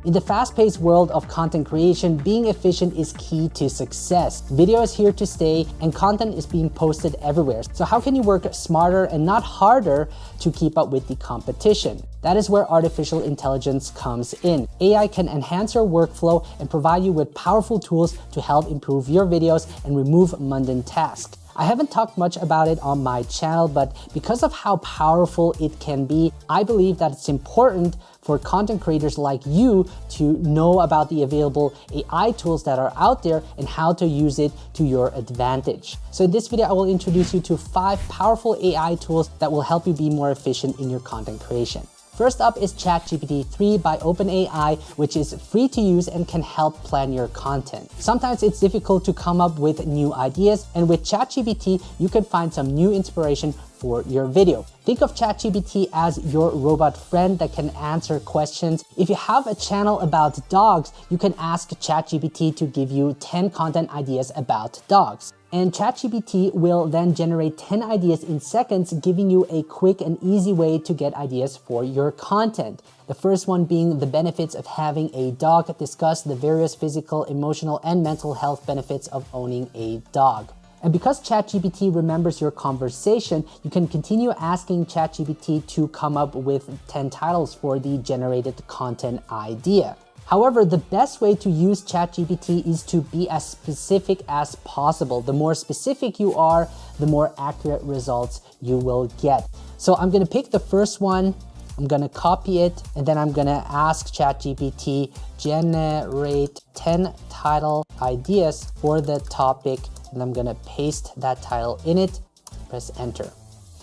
In the fast-paced world of content creation, being efficient is key to success. Video is here to stay and content is being posted everywhere. So how can you work smarter and not harder to keep up with the competition? That is where artificial intelligence comes in. AI can enhance your workflow and provide you with powerful tools to help improve your videos and remove mundane tasks. I haven't talked much about it on my channel, but because of how powerful it can be, I believe that it's important for content creators like you to know about the available AI tools that are out there and how to use it to your advantage. So in this video, I will introduce you to 5 powerful AI tools that will help you be more efficient in your content creation. First up is ChatGPT 3 by OpenAI, which is free to use and can help plan your content. Sometimes it's difficult to come up with new ideas, and with ChatGPT, you can find some new inspiration for your video. Think of ChatGPT as your robot friend that can answer questions. If you have a channel about dogs, you can ask ChatGPT to give you 10 content ideas about dogs. And ChatGPT will then generate 10 ideas in seconds, giving you a quick and easy way to get ideas for your content. The first one being the benefits of having a dog, discuss the various physical, emotional, and mental health benefits of owning a dog. And because ChatGPT remembers your conversation, you can continue asking ChatGPT to come up with 10 titles for the generated content idea. However, the best way to use ChatGPT is to be as specific as possible. The more specific you are, the more accurate results you will get. So I'm gonna pick the first one, I'm gonna copy it, and then I'm gonna ask ChatGPT, generate 10 title ideas for the topic, and I'm gonna paste that title in it, press enter.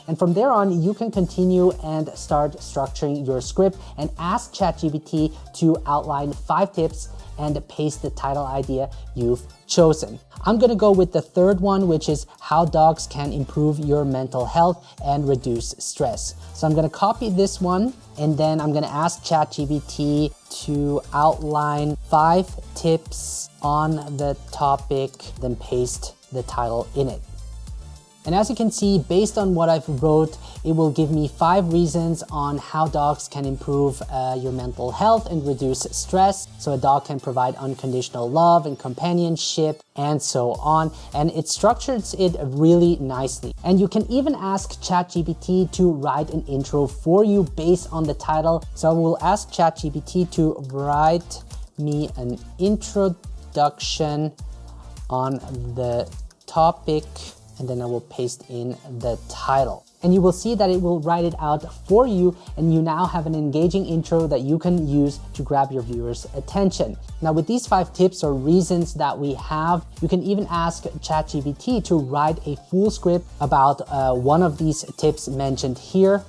And from there on, you can continue and start structuring your script and ask ChatGPT to outline 5 tips and paste the title idea you've chosen. I'm gonna go with the third one, which is how dogs can improve your mental health and reduce stress. So I'm gonna copy this one, and then I'm gonna ask ChatGPT to outline 5 tips on the topic, then paste the title in it. And as you can see, based on what I've wrote, it will give me 5 reasons on how dogs can improve your mental health and reduce stress. So a dog can provide unconditional love and companionship and so on. And it structures it really nicely. And you can even ask ChatGPT to write an intro for you based on the title. So I will ask ChatGPT to write me an introduction on the topic, and then I will paste in the title. And you will see that it will write it out for you, and you now have an engaging intro that you can use to grab your viewers' attention. Now with these 5 tips or reasons that we have, you can even ask ChatGPT to write a full script about one of these tips mentioned here.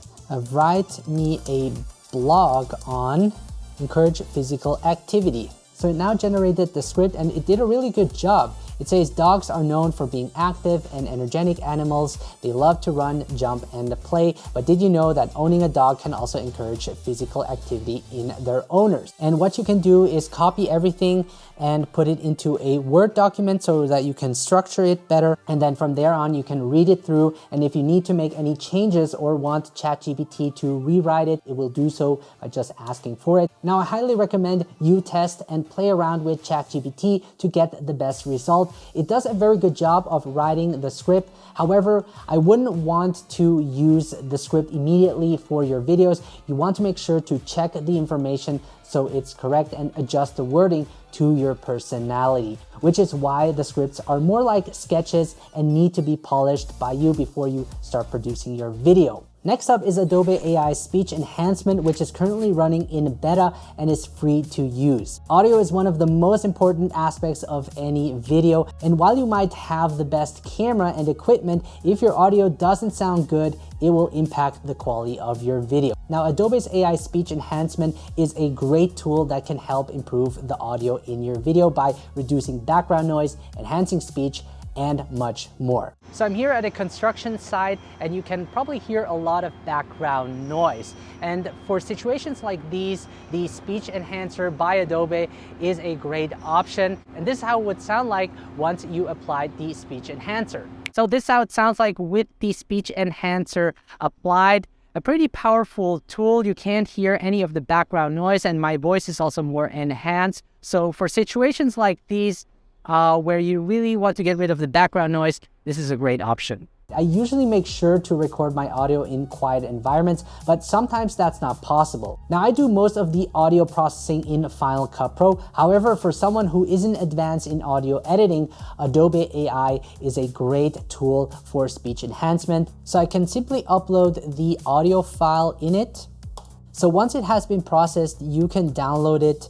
Write me a blog on encourage physical activity. So it now generated the script, and it did a really good job. It says dogs are known for being active and energetic animals. They love to run, jump, and play. But did you know that owning a dog can also encourage physical activity in their owners? And what you can do is copy everything and put it into a Word document so that you can structure it better. And then from there on, you can read it through. And if you need to make any changes or want ChatGPT to rewrite it, it will do so by just asking for it. Now, I highly recommend you test and play around with ChatGPT to get the best result. It does a very good job of writing the script. However, I wouldn't want to use the script immediately for your videos. You want to make sure to check the information so it's correct and adjust the wording to your personality, which is why the scripts are more like sketches and need to be polished by you before you start producing your video. Next up is Adobe AI Speech Enhancement, which is currently running in beta and is free to use. Audio is one of the most important aspects of any video, and while you might have the best camera and equipment, if your audio doesn't sound good, it will impact the quality of your video. Now, Adobe's AI Speech Enhancement is a great tool that can help improve the audio in your video by reducing background noise, enhancing speech, and much more. So I'm here at a construction site, and you can probably hear a lot of background noise. And for situations like these, the speech enhancer by Adobe is a great option. And this is how it would sound like once you applied the speech enhancer. So this is how it sounds like with the speech enhancer applied. a pretty powerful tool. You can't hear any of the background noise, and my voice is also more enhanced. So for situations like these, where you really want to get rid of the background noise, this is a great option. I usually make sure to record my audio in quiet environments, but sometimes that's not possible. Now, I do most of the audio processing in Final Cut Pro. However, for someone who isn't advanced in audio editing, Adobe AI is a great tool for speech enhancement. So I can simply upload the audio file in it. So once it has been processed, you can download it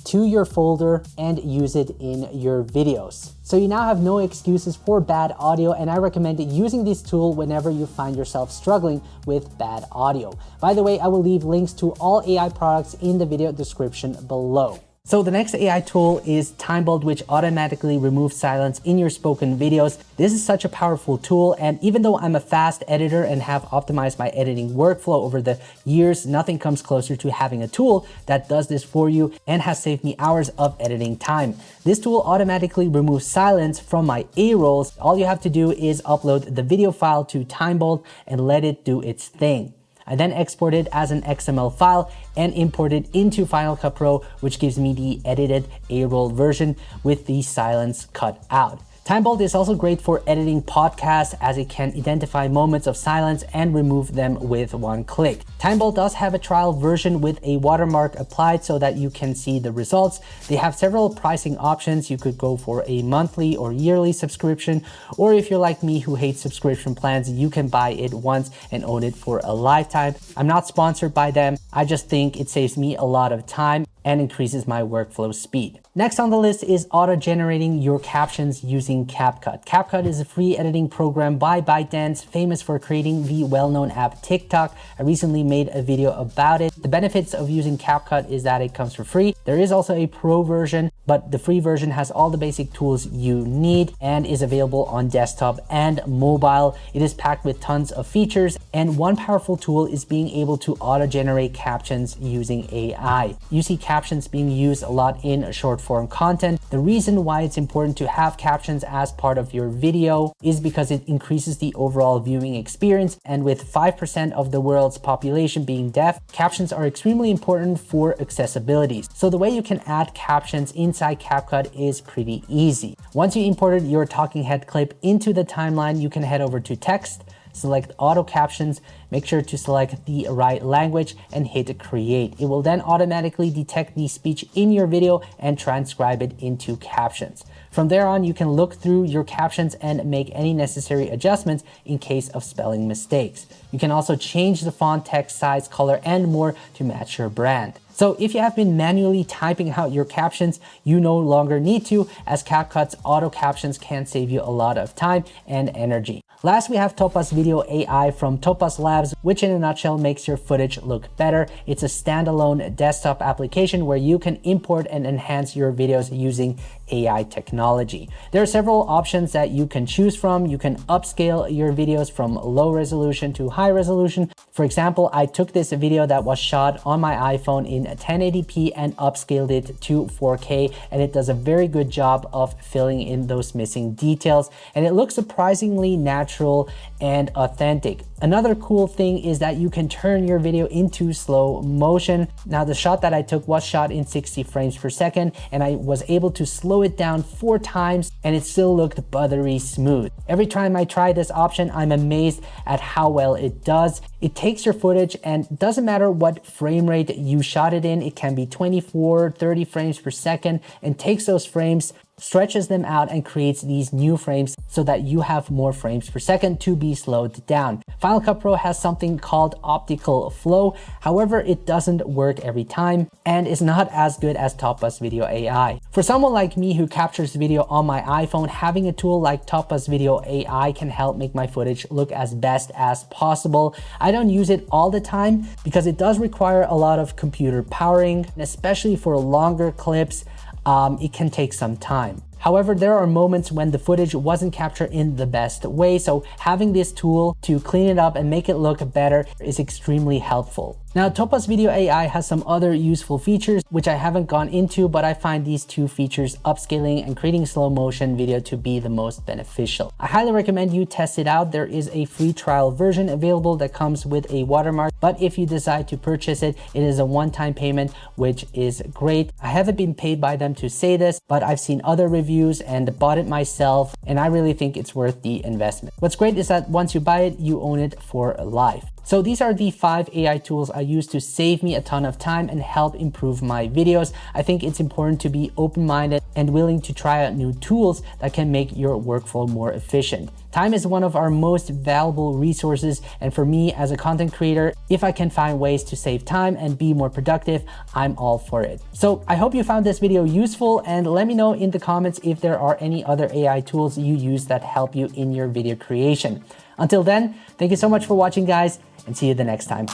to your folder and use it in your videos. So you now have no excuses for bad audio, and I recommend using this tool whenever you find yourself struggling with bad audio. By the way, I will leave links to all AI products in the video description below. So the next AI tool is TimeBolt, which automatically removes silence in your spoken videos. This is such a powerful tool, and even though I'm a fast editor and have optimized my editing workflow over the years, nothing comes closer to having a tool that does this for you and has saved me hours of editing time. This tool automatically removes silence from my A-rolls. All you have to do is upload the video file to TimeBolt and let it do its thing. I then export it as an XML file and import it into Final Cut Pro, which gives me the edited A-roll version with the silence cut out. TimeBolt is also great for editing podcasts, as it can identify moments of silence and remove them with one click. TimeBolt does have a trial version with a watermark applied so that you can see the results. They have several pricing options. You could go for a monthly or yearly subscription, or if you're like me who hates subscription plans, you can buy it once and own it for a lifetime. I'm not sponsored by them. I just think it saves me a lot of time and increases my workflow speed. Next on the list is auto-generating your captions using CapCut. CapCut is a free editing program by ByteDance, famous for creating the well-known app TikTok. I recently made a video about it. The benefits of using CapCut is that it comes for free. There is also a pro version, but the free version has all the basic tools you need and is available on desktop and mobile. It is packed with tons of features, and one powerful tool is being able to auto-generate captions using AI. You see captions being used a lot in short form content. The reason why it's important to have captions as part of your video is because it increases the overall viewing experience, and with 5% of the world's population being deaf, captions are extremely important for accessibility. So the way you can add captions inside CapCut is pretty easy. Once you imported your talking head clip into the timeline, you can head over to text, select auto captions, make sure to select the right language and hit create. It will then automatically detect the speech in your video and transcribe it into captions. From there on, you can look through your captions and make any necessary adjustments in case of spelling mistakes. You can also change the font, text size, color, and more to match your brand. So if you have been manually typing out your captions, you no longer need to, as CapCut's auto captions can save you a lot of time and energy. Last, we have Topaz Video AI from Topaz Labs, which in a nutshell makes your footage look better. It's a standalone desktop application where you can import and enhance your videos using AI technology. There are several options that you can choose from. You can upscale your videos from low resolution to high resolution. For example, I took this video that was shot on my iPhone in 1080p and upscaled it to 4K, and it does a very good job of filling in those missing details, and it looks surprisingly natural and authentic. Another cool thing is that you can turn your video into slow motion. Now, the shot that I took was shot in 60 frames per second, and I was able to slow it down 4 times and it still looked buttery smooth. Every time I try this option, I'm amazed at how well it does. It takes your footage, and doesn't matter what frame rate you shot it in, it can be 24, 30 frames per second, and takes those frames, stretches them out, and creates these new frames so that you have more frames per second to be slowed down. Final Cut Pro has something called optical flow. However, it doesn't work every time and is not as good as Topaz Video AI. For someone like me who captures video on my iPhone, having a tool like Topaz Video AI can help make my footage look as best as possible. I don't use it all the time because it does require a lot of computer powering, and especially for longer clips, it can take some time. However, there are moments when the footage wasn't captured in the best way, so having this tool to clean it up and make it look better is extremely helpful. Now, Topaz Video AI has some other useful features, which I haven't gone into, but I find these two features, upscaling and creating slow motion video, to be the most beneficial. I highly recommend you test it out. There is a free trial version available that comes with a watermark, but if you decide to purchase it, it is a one-time payment, which is great. I haven't been paid by them to say this, but I've seen other reviews and bought it myself, and I really think it's worth the investment. What's great is that once you buy it, you own it for life. So these are the 5 AI tools I use to save me a ton of time and help improve my videos. I think it's important to be open-minded and willing to try out new tools that can make your workflow more efficient. Time is one of our most valuable resources, and for me as a content creator, if I can find ways to save time and be more productive, I'm all for it. So I hope you found this video useful, and let me know in the comments if there are any other AI tools you use that help you in your video creation. Until then, thank you so much for watching, guys, and see you the next time.